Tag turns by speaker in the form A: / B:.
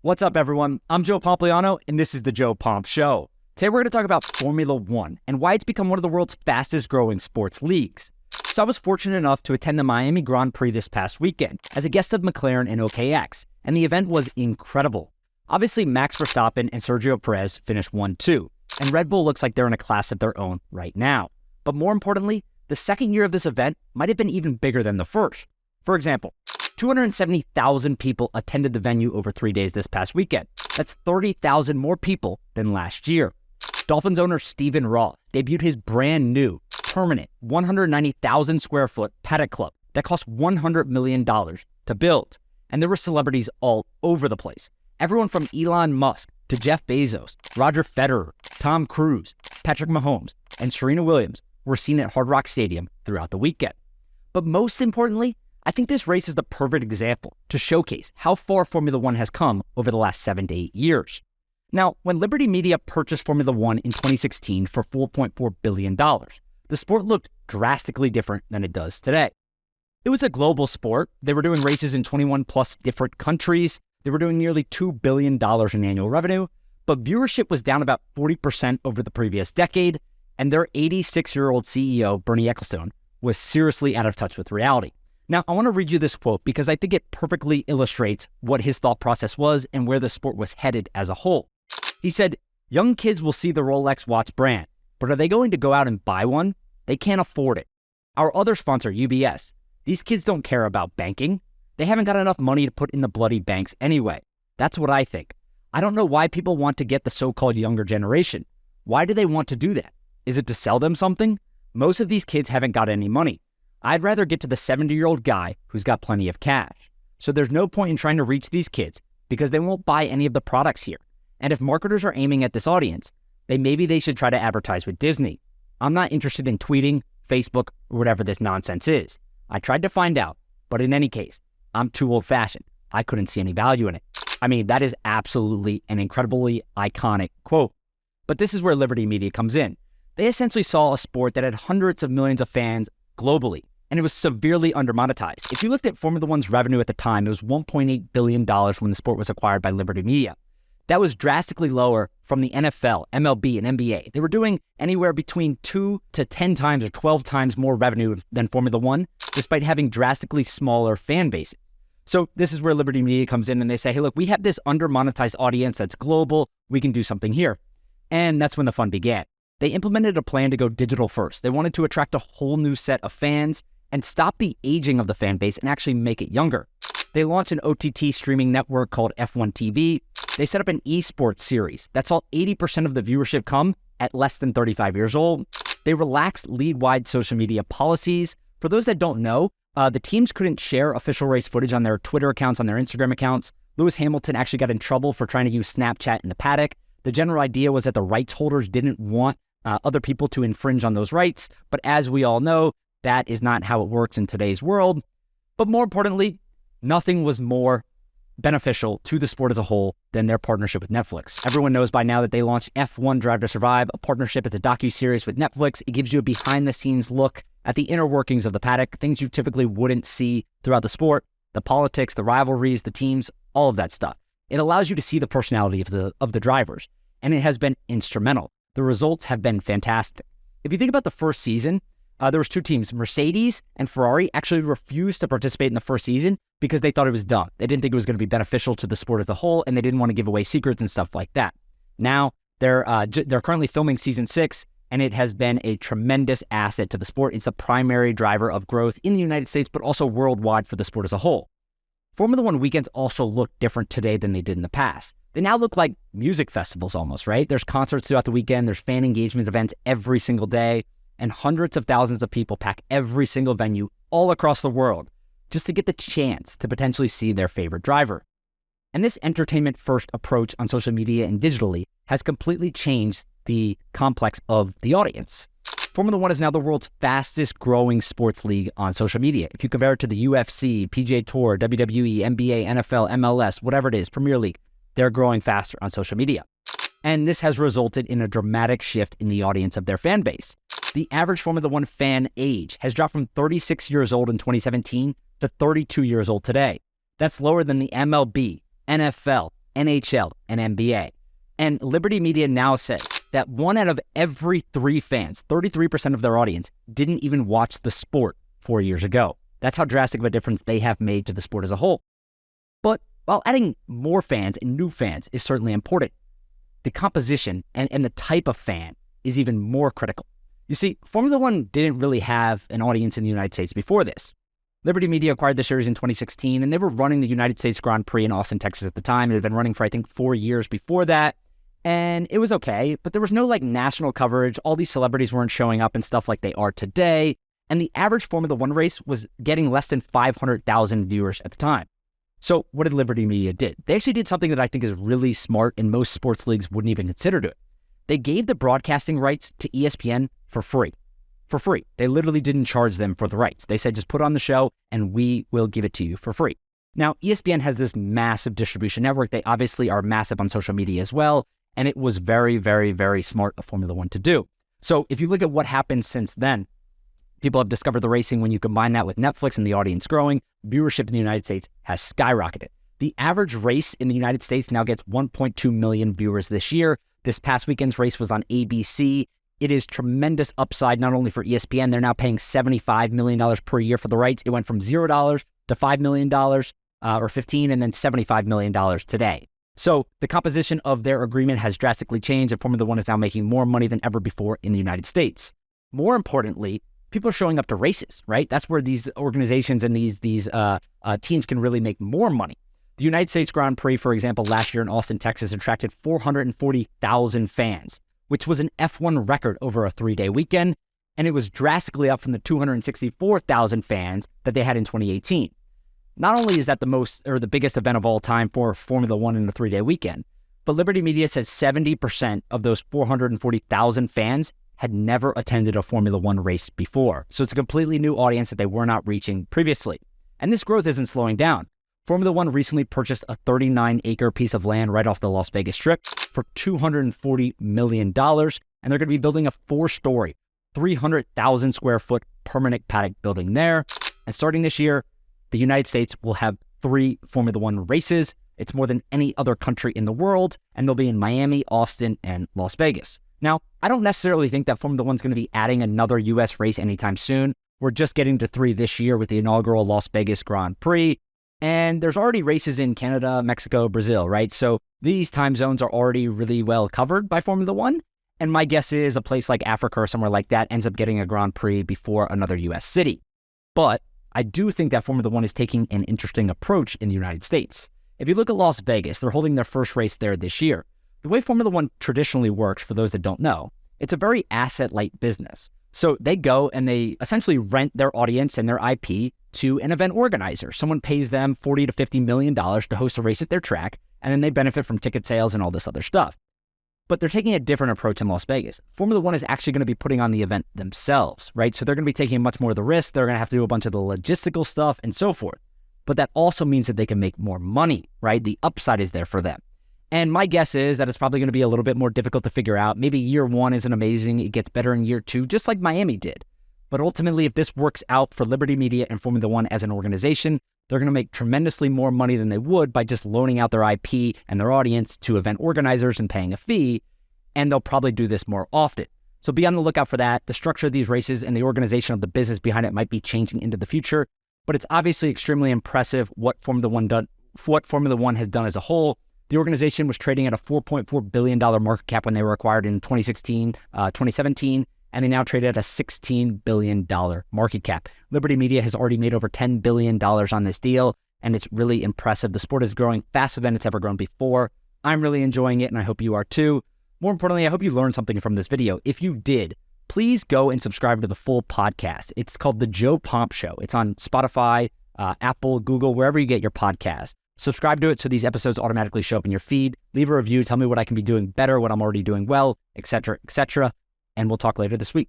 A: What's up, everyone? I'm Joe Pomp, and this is the Joe Pomp Show. Today, we're going to talk about Formula One and why it's become one of the world's fastest growing sports leagues. So I was fortunate enough to attend the Miami Grand Prix this past weekend as a guest of McLaren and OKX, and the event was incredible. Obviously, Max Verstappen and Sergio Perez finished 1-2, and Red Bull looks like they're in a class of their own right now. But more importantly, the second year of this event might have been even bigger than the first. For example, 270,000 people attended the venue over 3 days this past weekend. That's 30,000 more people than last year. Dolphins owner Steven Roth debuted his brand new, permanent, 190,000 square foot paddock club that cost $100 million to build. And there were celebrities all over the place. Everyone from Elon Musk to Jeff Bezos, Roger Federer, Tom Cruise, Patrick Mahomes, and Serena Williams were seen at Hard Rock Stadium throughout the weekend. But most importantly, I think this race is the perfect example to showcase how far Formula One has come over the last 7 to 8 years. Now, when Liberty Media purchased Formula One in 2016 for $4.4 billion, the sport looked drastically different than it does today. It was a global sport. They were doing races in 21 plus different countries. They were doing nearly $2 billion in annual revenue, but viewership was down about 40% over the previous decade, and their 86-year-old CEO, Bernie Ecclestone, was seriously out of touch with reality. Now, I want to read you this quote because I think it perfectly illustrates what his thought process was and where the sport was headed as a whole. He said, "Young kids will see the Rolex watch brand, but are they going to go out and buy one? They can't afford it. Our other sponsor, UBS, these kids don't care about banking. They haven't got enough money to put in the bloody banks anyway. That's what I think. I don't know why people want to get the so-called younger generation. Why do they want to do that? Is it to sell them something? Most of these kids haven't got any money. I'd rather get to the 70-year-old guy who's got plenty of cash. So there's no point in trying to reach these kids because they won't buy any of the products here. And if marketers are aiming at this audience, then maybe they should try to advertise with Disney. I'm not interested in tweeting, Facebook, or whatever this nonsense is. I tried to find out, but in any case, I'm too old-fashioned. I couldn't see any value in it." I mean, that is absolutely an incredibly iconic quote. But this is where Liberty Media comes in. They essentially saw a sport that had hundreds of millions of fans globally, and it was severely undermonetized. If you looked at Formula One's revenue at the time, it was $1.8 billion when the sport was acquired by Liberty Media. That was drastically lower from the NFL, MLB, and NBA. They were doing anywhere between 2 to 10 times or 12 times more revenue than Formula One, despite having drastically smaller fan bases. So this is where Liberty Media comes in and they say, hey, look, we have this undermonetized audience that's global. We can do something here. And that's when the fun began. They implemented a plan to go digital first. They wanted to attract a whole new set of fans and stop the aging of the fan base and actually make it younger. They launched an OTT streaming network called F1 TV. They set up an esports series. That's all 80% of the viewership come at less than 35 years old. They relaxed league-wide social media policies. For those that don't know, the teams couldn't share official race footage on their Twitter accounts, on their Instagram accounts. Lewis Hamilton actually got in trouble for trying to use Snapchat in the paddock. The general idea was that the rights holders didn't want other people to infringe on those rights. But as we all know, that is not how it works in today's world. But more importantly, nothing was more beneficial to the sport as a whole than their partnership with Netflix. Everyone knows by now that they launched F1 Drive to Survive, a partnership. It's a docuseries with Netflix. It gives you a behind-the-scenes look at the inner workings of the paddock, things you typically wouldn't see throughout the sport, the politics, the rivalries, the teams, all of that stuff. It allows you to see the personality of the drivers, and it has been instrumental. The results have been fantastic. If you think about the first season, there was two teams. Mercedes and Ferrari actually refused to participate in the first season because they thought it was dumb. They didn't think it was going to be beneficial to the sport as a whole, and they didn't want to give away secrets and stuff like that. Now, they're currently filming season 6, and it has been a tremendous asset to the sport. It's a primary driver of growth in the United States, but also worldwide for the sport as a whole. Formula One weekends also look different today than they did in the past. They now look like music festivals almost, right? There's concerts throughout the weekend. There's fan engagement events every single day. And hundreds of thousands of people pack every single venue all across the world just to get the chance to potentially see their favorite driver. And this entertainment-first approach on social media and digitally has completely changed the complex of the audience. Formula One is now the world's fastest growing sports league on social media. If you compare it to the UFC, PGA Tour, WWE, NBA, NFL, MLS, whatever it is, Premier League, they're growing faster on social media. And this has resulted in a dramatic shift in the audience of their fan base. The average Formula One fan age has dropped from 36 years old in 2017 to 32 years old today. That's lower than the MLB, NFL, NHL, and NBA. And Liberty Media now says that 1 out of every 3 fans, 33% of their audience, didn't even watch the sport 4 years ago. That's how drastic of a difference they have made to the sport as a whole. But while adding more fans and new fans is certainly important, the composition and the type of fan is even more critical. You see, Formula One didn't really have an audience in the United States before this. Liberty Media acquired the series in 2016, and they were running the United States Grand Prix in Austin, Texas at the time. It had been running for, I think, 4 years before that, and it was okay, but there was no, national coverage. All these celebrities weren't showing up and stuff like they are today, and the average Formula One race was getting less than 500,000 viewers at the time. So what did Liberty Media did? They actually did something that I think is really smart and most sports leagues wouldn't even consider doing. They gave the broadcasting rights to ESPN for free. For free. They literally didn't charge them for the rights. They said, just put on the show and we will give it to you for free. Now, ESPN has this massive distribution network. They obviously are massive on social media as well. And it was very, very, very smart of Formula One to do. So if you look at what happened since then, people have discovered the racing. When you combine that with Netflix and the audience growing, viewership in the United States has skyrocketed. The average race in the United States now gets 1.2 million viewers this year. This past weekend's race was on ABC. It is tremendous upside, not only for ESPN. They're now paying $75 million per year for the rights. It went from $0 to $5 million, or 15, and then $75 million today. So the composition of their agreement has drastically changed, and Formula One is now making more money than ever before in the United States. More importantly, people are showing up to races, right? That's where these organizations and these teams can really make more money. The United States Grand Prix, for example, last year in Austin, Texas, attracted 440,000 fans, which was an F1 record over a 3-day weekend, and it was drastically up from the 264,000 fans that they had in 2018. Not only is that the biggest event of all time for Formula One in a 3-day weekend, but Liberty Media says 70% of those 440,000 fans had never attended a Formula One race before. So it's a completely new audience that they were not reaching previously. And this growth isn't slowing down. Formula One recently purchased a 39-acre piece of land right off the Las Vegas Strip for $240 million, and they're going to be building a 4-story, 300,000 square foot permanent paddock building there. And starting this year, the United States will have 3 Formula One races. It's more than any other country in the world, and they'll be in Miami, Austin, and Las Vegas. Now, I don't necessarily think that Formula One's going to be adding another U.S. race anytime soon. We're just getting to 3 this year with the inaugural Las Vegas Grand Prix. And there's already races in Canada, Mexico, Brazil, right? So these time zones are already really well covered by Formula One. And my guess is a place like Africa or somewhere like that ends up getting a Grand Prix before another U.S. city. But I do think that Formula One is taking an interesting approach in the United States. If you look at Las Vegas, they're holding their first race there this year. The way Formula One traditionally works, for those that don't know, it's a very asset-light business. So they go and they essentially rent their audience and their IP to an event organizer. Someone pays them $40 to $50 million to host a race at their track, and then they benefit from ticket sales and all this other stuff. But they're taking a different approach in Las Vegas. Formula One is actually going to be putting on the event themselves, right? So they're going to be taking much more of the risk. They're going to have to do a bunch of the logistical stuff and so forth. But that also means that they can make more money, right? The upside is there for them. And my guess is that it's probably going to be a little bit more difficult to figure out. Maybe year 1 isn't amazing. It gets better in year 2, just like Miami did. But ultimately, if this works out for Liberty Media and Formula One as an organization, they're going to make tremendously more money than they would by just loaning out their IP and their audience to event organizers and paying a fee. And they'll probably do this more often. So be on the lookout for that. The structure of these races and the organization of the business behind it might be changing into the future. But it's obviously extremely impressive what Formula One has done as a whole. The organization was trading at a $4.4 billion market cap when they were acquired in 2017, and they now trade at a $16 billion market cap. Liberty Media has already made over $10 billion on this deal, and it's really impressive. The sport is growing faster than it's ever grown before. I'm really enjoying it, and I hope you are too. More importantly, I hope you learned something from this video. If you did, please go and subscribe to the full podcast. It's called The Joe Pomp Show. It's on Spotify, Apple, Google, wherever you get your podcast. Subscribe to it so these episodes automatically show up in your feed. Leave a review. Tell me what I can be doing better, what I'm already doing well, etc., etc. And we'll talk later this week.